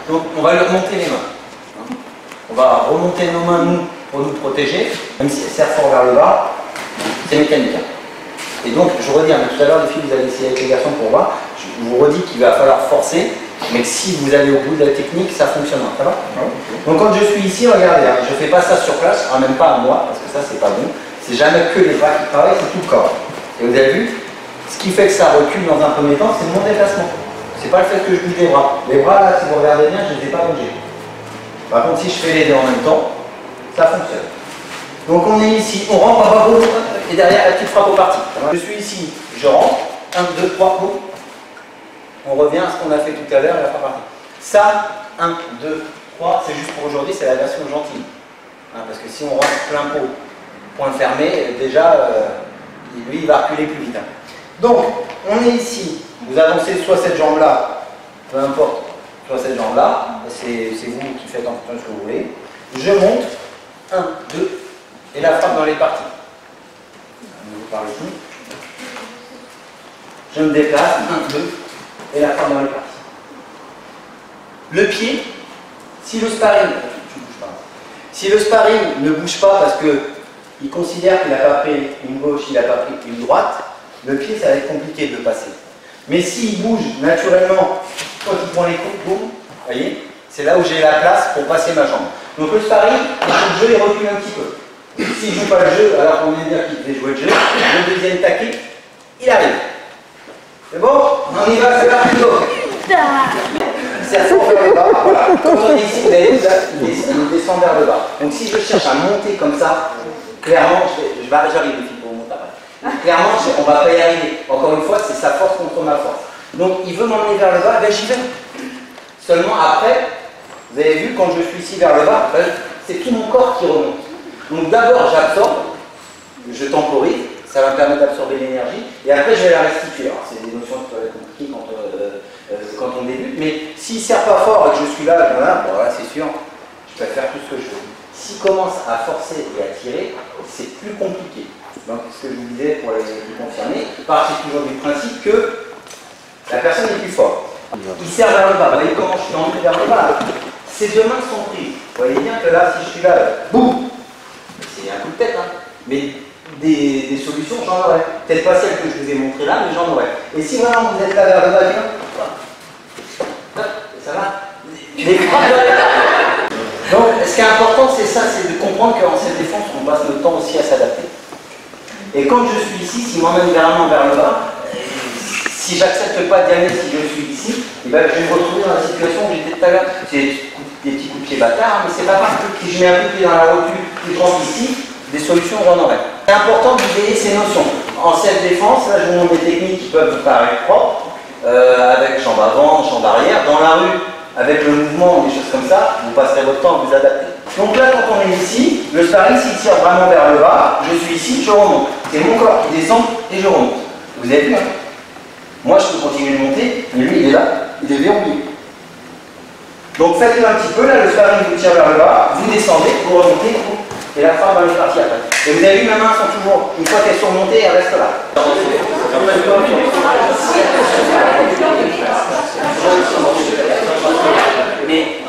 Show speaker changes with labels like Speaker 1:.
Speaker 1: Donc on va lui remonter les mains. On va remonter nos mains, nous, pour nous protéger. Même si elle serre fort vers le bas, c'est mécanique. Et donc, je redis, tout à l'heure, les filles, vous allez essayer avec les garçons pour voir. Je vous redis qu'il va falloir forcer, mais que si vous allez au bout de la technique, ça fonctionnera. Ça va? Donc quand je suis ici, regardez, je ne fais pas ça sur place, même pas à moi, parce que ça, c'est pas bon. C'est jamais que les bras qui travaillent, c'est tout le corps. Et vous avez vu, ce qui fait que ça recule dans un premier temps, c'est mon déplacement. C'est pas le fait que je bouge les bras. Les bras, là, si vous regardez bien, je ne les ai pas bougés. Par contre, si je fais les deux en même temps, ça fonctionne. Donc on est ici, on rentre, pas boum, et derrière la petite frappe au parti. Je suis ici, je rentre, 1, 2, 3, boum. On revient à ce qu'on a fait tout à l'heure, la frappe partie. Ça, 1, 2, 3, c'est juste pour aujourd'hui, c'est la version gentille. Parce que si on rentre plein pot, point fermé, déjà, lui, il va reculer plus vite. Donc, on est ici, vous avancez soit cette jambe-là, peu importe, soit cette jambe-là, c'est vous qui faites en fonction de ce que vous voulez. Je monte, 1, 2, et la frappe dans les parties. Par le coup. Je me déplace, 1, 2, et la frappe dans les parties. Le pied, si le sparring, si le sparring ne bouge pas parce qu'il considère qu'il n'a pas pris une gauche, il n'a pas pris une droite, le pied, ça va être compliqué de le passer. Mais s'il bouge naturellement, quand il prend les coups, boum, vous voyez, c'est là où j'ai la place pour passer ma jambe. Donc le sparring, il faut que le jeu il recule un petit peu. S'il ne joue pas le jeu, alors qu'on vient de dire qu'il devait jouer le jeu, le deuxième taquet, il arrive. C'est bon? On y va, c'est parti, go! C'est à fond vers le bas, voilà. Comme on dit ici, vous avez vu, là, il descend vers le bas. Donc si je cherche à monter comme ça, clairement, j'arrive les filles pour vous montrer après. Clairement, on ne va pas y arriver. Encore une fois, c'est sa force contre ma force. Donc il veut m'emmener vers le bas, ben j'y vais. Seulement après, vous avez vu, quand je suis ici vers le bas, ben, c'est tout mon corps qui remonte. Donc d'abord, j'absorbe, je temporise, ça va me permettre d'absorber l'énergie, et après je vais la restituer. Alors c'est des notions qui peuvent être compliquées quand on débute, mais s'il ne serre pas fort et que je suis là, voilà, c'est sûr, je peux faire tout ce que je veux. S'il commence à forcer et à tirer, c'est plus compliqué. Donc ce que je vous disais pour les confirmer, partez toujours du principe que la personne est plus forte. Il serre vers le bas, vous voyez comment je suis emmené vers le bas. Ses deux mains sont prises. Vous voyez bien que là, si je suis là, boum, c'est un coup de tête, mais des solutions, j'en aurais. Peut-être pas celles que je vous ai montrées là, mais j'en aurais. Et si vraiment vous êtes là vers le bas, ça va. Les frappes. Donc, ce qui est important, c'est ça, c'est de comprendre qu'en cette défense, on passe notre temps aussi à s'adapter. Et quand je suis ici, s'il m'emmène vraiment vers le bas, si j'accepte pas d'y aller, si je suis ici, eh ben, je vais me retrouver dans la situation où j'étais tout à l'heure. C'est des petits coups de pied bâtards, mais c'est pas grave. Si je mets un coup de pied dans la rotule, que je rentre ici, des solutions, j'en aurai. C'est important de veiller ces notions. En self-défense, là, je vous montre des techniques qui peuvent vous paraître propres, avec jambe avant, jambe arrière. Dans la rue, avec le mouvement, des choses comme ça, vous passerez votre temps à vous adapter. Donc là, quand on est ici, le sparring, s'il tire vraiment vers le bas, je suis ici, je remonte. C'est mon corps qui descend et je remonte. Vous avez vu, Moi, je peux continuer de monter, mais lui, il est là, il est verrouillé. Donc faites-le un petit peu, là, le sparring vous tire vers le bas, vous descendez, vous remontez, et la frappe va les partir après. Et vous avez vu, mes mains sont toujours, une fois qu'elles sont montées, elles restent là. Mais...